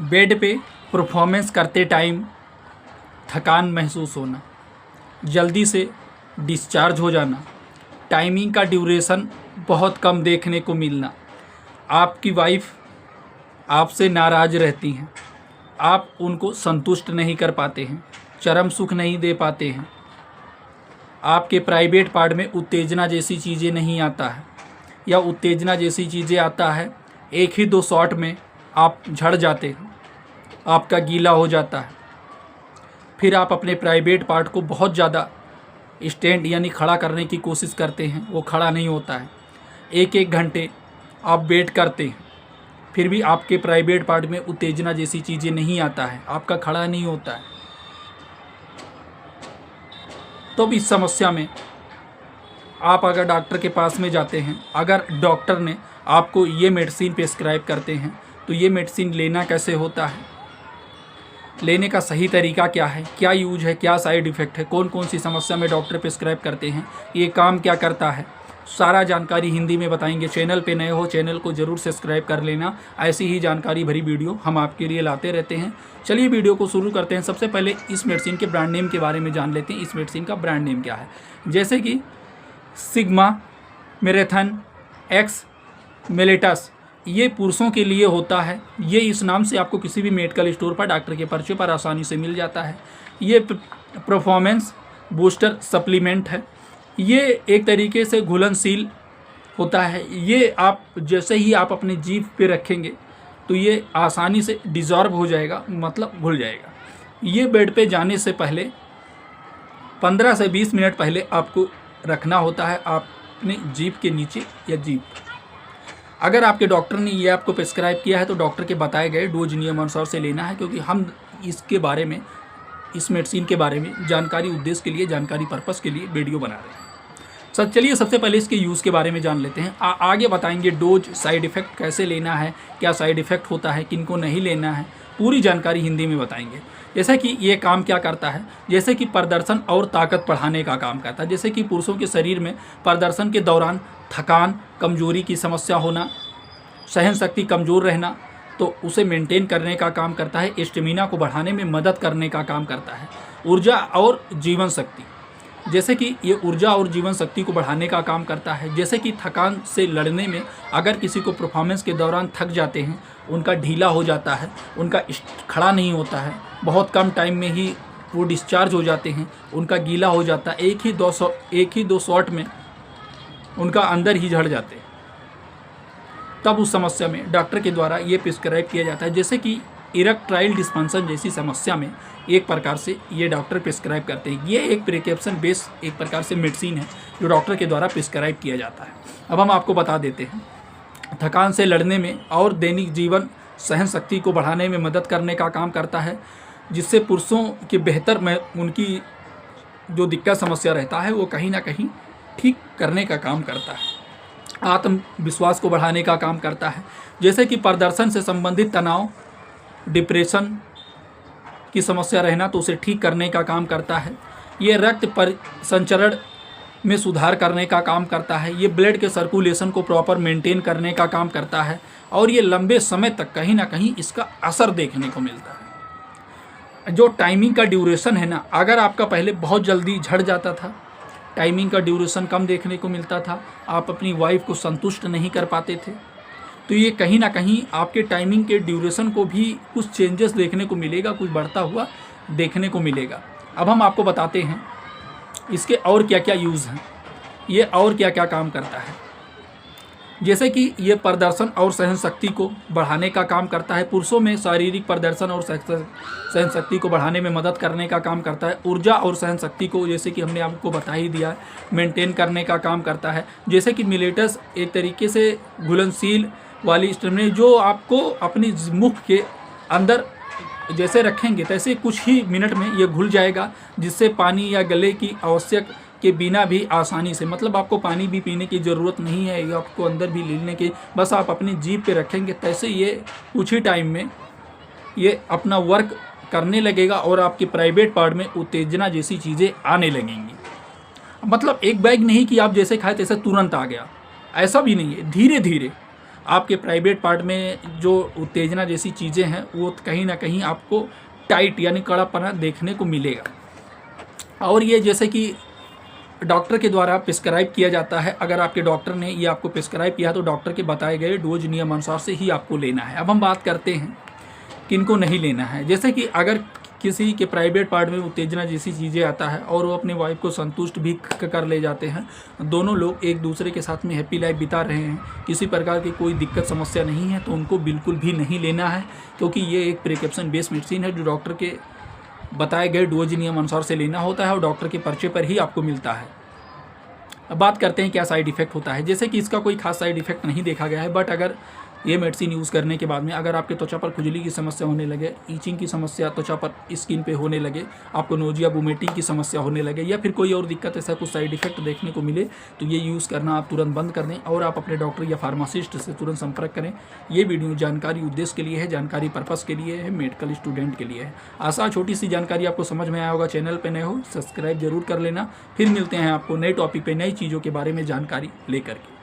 Bed पे performance करते time थकान महसूस होना, जल्दी से डिस्चार्ज हो जाना, टाइमिंग का ड्यूरेशन बहुत कम देखने को मिलना, आपकी वाइफ आपसे नाराज़ रहती हैं, आप उनको संतुष्ट नहीं कर पाते हैं, चरम सुख नहीं दे पाते हैं, आपके प्राइवेट पार्ट में उत्तेजना जैसी चीज़ें नहीं आता है, या उत्तेजना जैसी चीज़ें आता है, एक ही 2 शॉट में आप झड़ जाते हैं, आपका गीला हो जाता है। फिर आप अपने प्राइवेट पार्ट को बहुत ज़्यादा स्टैंड यानी खड़ा करने की कोशिश करते हैं, वो खड़ा नहीं होता है। 1-1 घंटे आप वेट करते हैं, फिर भी आपके प्राइवेट पार्ट में उत्तेजना जैसी चीज़ें नहीं आता है, आपका खड़ा नहीं होता है। तो इस समस्या में आप अगर डॉक्टर के पास में जाते हैं, अगर डॉक्टर ने आपको ये मेडिसिन प्रिस्क्राइब करते हैं, तो ये मेडिसिन लेना कैसे होता है, लेने का सही तरीका क्या है, क्या यूज है, क्या साइड इफ़ेक्ट है, कौन कौन सी समस्या में डॉक्टर प्रिस्क्राइब करते हैं, ये काम क्या करता है, सारा जानकारी हिंदी में बताएंगे। चैनल पे नए हो, चैनल को ज़रूर सब्सक्राइब कर लेना। ऐसी ही जानकारी भरी वीडियो हम आपके लिए लाते रहते हैं। चलिए वीडियो को शुरू करते हैं। सबसे पहले इस मेडिसिन के ब्रांड नेम के बारे में जान लेते हैं। इस मेडिसिन का ब्रांड नेम क्या है, जैसे कि सिग्मा, मैराथन, एक्स, मेलेटस, ये पुरुषों के लिए होता है। ये इस नाम से आपको किसी भी मेडिकल स्टोर पर डॉक्टर के पर्चे पर आसानी से मिल जाता है। ये परफॉर्मेंस बूस्टर सप्लीमेंट है। ये एक तरीके से घुलनशील होता है। ये आप जैसे ही आप अपने जीभ पे रखेंगे तो ये आसानी से डिज़ॉल्व हो जाएगा, मतलब घुल जाएगा। ये बेड पे जाने से पहले 15 से 20 मिनट पहले आपको रखना होता है अपने जीभ के नीचे या जीभ। अगर आपके डॉक्टर ने ये आपको प्रिस्क्राइब किया है तो डॉक्टर के बताए गए डोज नियम अनुसार से लेना है, क्योंकि हम इसके बारे में, इस मेडिसिन के बारे में जानकारी उद्देश्य के लिए, जानकारी पर्पस के लिए वीडियो बना रहे हैं। चलिए सबसे पहले इसके यूज़ के बारे में जान लेते हैं। आगे बताएंगे डोज, साइड इफ़ेक्ट कैसे लेना है, क्या साइड इफ़ेक्ट होता है, किनको नहीं लेना है, पूरी जानकारी हिंदी में बताएंगे। जैसे कि ये काम क्या करता है, जैसे कि प्रदर्शन और ताकत बढ़ाने का काम करता है। जैसे कि पुरुषों के शरीर में प्रदर्शन के दौरान थकान, कमजोरी की समस्या होना, सहन शक्ति कमज़ोर रहना, तो उसे मेंटेन करने का काम करता है। स्टेमिना को बढ़ाने में मदद करने का काम करता है। ऊर्जा और जीवन शक्ति, जैसे कि ये ऊर्जा और जीवन शक्ति को बढ़ाने का काम करता है। जैसे कि थकान से लड़ने में, अगर किसी को परफॉर्मेंस के दौरान थक जाते हैं, उनका ढीला हो जाता है, उनका खड़ा नहीं होता है, बहुत कम टाइम में ही वो डिस्चार्ज हो जाते हैं, उनका गीला हो जाता है, एक ही दो शॉट में उनका अंदर ही झड़ जाते हैं, तब उस समस्या में डॉक्टर के द्वारा ये प्रिस्क्राइब किया जाता है। जैसे कि इरेक्टाइल डिस्फंक्शन जैसी समस्या में एक प्रकार से ये डॉक्टर प्रिस्क्राइब करते हैं। ये एक प्रिकॉशन बेस्ड एक प्रकार से मेडिसिन है जो डॉक्टर के द्वारा प्रिस्क्राइब किया जाता है। अब हम आपको बता देते हैं, थकान से लड़ने में और दैनिक जीवन सहन शक्ति को बढ़ाने में मदद करने का काम करता है, जिससे पुरुषों के बेहतर में उनकी जो दिक्कत समस्या रहता है वो कहीं ना कहीं ठीक करने का काम करता है। आत्मविश्वास को बढ़ाने का काम करता है। जैसे कि प्रदर्शन से संबंधित तनाव, डिप्रेशन की समस्या रहना, तो उसे ठीक करने का काम करता है। ये रक्त संचरण में सुधार करने का काम करता है। ये ब्लड के सर्कुलेशन को प्रॉपर मेंटेन करने का काम करता है, और ये लंबे समय तक कहीं ना कहीं इसका असर देखने को मिलता है। जो टाइमिंग का ड्यूरेशन है ना, अगर आपका पहले बहुत जल्दी झड़ जाता था, टाइमिंग का ड्यूरेशन कम देखने को मिलता था, आप अपनी वाइफ को संतुष्ट नहीं कर पाते थे, तो ये कहीं ना कहीं आपके टाइमिंग के ड्यूरेशन को भी कुछ चेंजेस देखने को मिलेगा, कुछ बढ़ता हुआ देखने को मिलेगा। अब हम आपको बताते हैं इसके और क्या क्या यूज़ हैं, ये और क्या क्या काम करता है। जैसे कि ये प्रदर्शन और सहन शक्ति को बढ़ाने का काम करता है। पुरुषों में शारीरिक प्रदर्शन और सहन शक्ति को बढ़ाने में मदद करने का काम करता है। ऊर्जा और सहन शक्ति को, जैसे कि हमने आपको बता ही दिया, मेंटेन करने का काम करता है। जैसे कि मिलेटस एक तरीके से घुलनशील वाली स्टेमिना, जो आपको अपनी मुख के अंदर जैसे रखेंगे तैसे कुछ ही मिनट में ये घुल जाएगा, जिससे पानी या गले की आवश्यक के बिना भी आसानी से, मतलब आपको पानी भी पीने की ज़रूरत नहीं है, ये आपको अंदर भी लेने की, बस आप अपनी जीभ पे रखेंगे तैसे ये कुछ ही टाइम में ये अपना वर्क करने लगेगा और आपके प्राइवेट पार्ट में उत्तेजना जैसी चीज़ें आने लगेंगी। मतलब एक बैग नहीं कि आप जैसे खाए तैसे तुरंत आ गया, ऐसा भी नहीं है, धीरे धीरे आपके प्राइवेट पार्ट में जो उत्तेजना जैसी चीज़ें हैं वो कहीं ना कहीं आपको टाइट यानी कड़ापना देखने को मिलेगा। और ये जैसे कि डॉक्टर के द्वारा प्रिस्क्राइब किया जाता है, अगर आपके डॉक्टर ने ये आपको प्रिस्क्राइब किया तो डॉक्टर के बताए गए डोज नियम अनुसार से ही आपको लेना है। अब हम बात करते हैं किनको नहीं लेना है। जैसे कि अगर किसी के प्राइवेट पार्ट में उत्तेजना जैसी चीज़ें आता है और वो अपनी वाइफ को संतुष्ट भी कर ले जाते हैं, दोनों लोग एक दूसरे के साथ में हैप्पी लाइफ बिता रहे हैं, किसी प्रकार की कोई दिक्कत समस्या नहीं है, तो उनको बिल्कुल भी नहीं लेना है, क्योंकि ये एक प्रिकॉशन बेस्ड मेडिसिन है जो डॉक्टर के बताए गए डोज नियम अनुसार से लेना होता है और डॉक्टर के पर्चे पर ही आपको मिलता है। अब बात करते हैं क्या साइड इफ़ेक्ट होता है। जैसे कि इसका कोई खास साइड इफ़ेक्ट नहीं देखा गया है, बट अगर ये मेडिसिन यूज़ करने के बाद में अगर आपके त्वचा पर खुजली की समस्या होने लगे, ईचिंग की समस्या त्वचा पर स्किन पे होने लगे, आपको नोजिया वोमिटिंग की समस्या होने लगे या फिर कोई और दिक्कत ऐसा कुछ साइड इफेक्ट देखने को मिले, तो ये यूज़ करना आप तुरंत बंद कर दें और आप अपने डॉक्टर या फार्मासिस्ट से तुरंत संपर्क करें। ये वीडियो जानकारी उद्देश्य के लिए है, जानकारी पर्पज़ के लिए है, मेडिकल स्टूडेंट के लिए है। आशा छोटी सी जानकारी आपको समझ में आया होगा। चैनल पर नए हो सब्सक्राइब जरूर कर लेना। फिर मिलते हैं आपको नए टॉपिक पर नई चीज़ों के बारे में जानकारी लेकर के।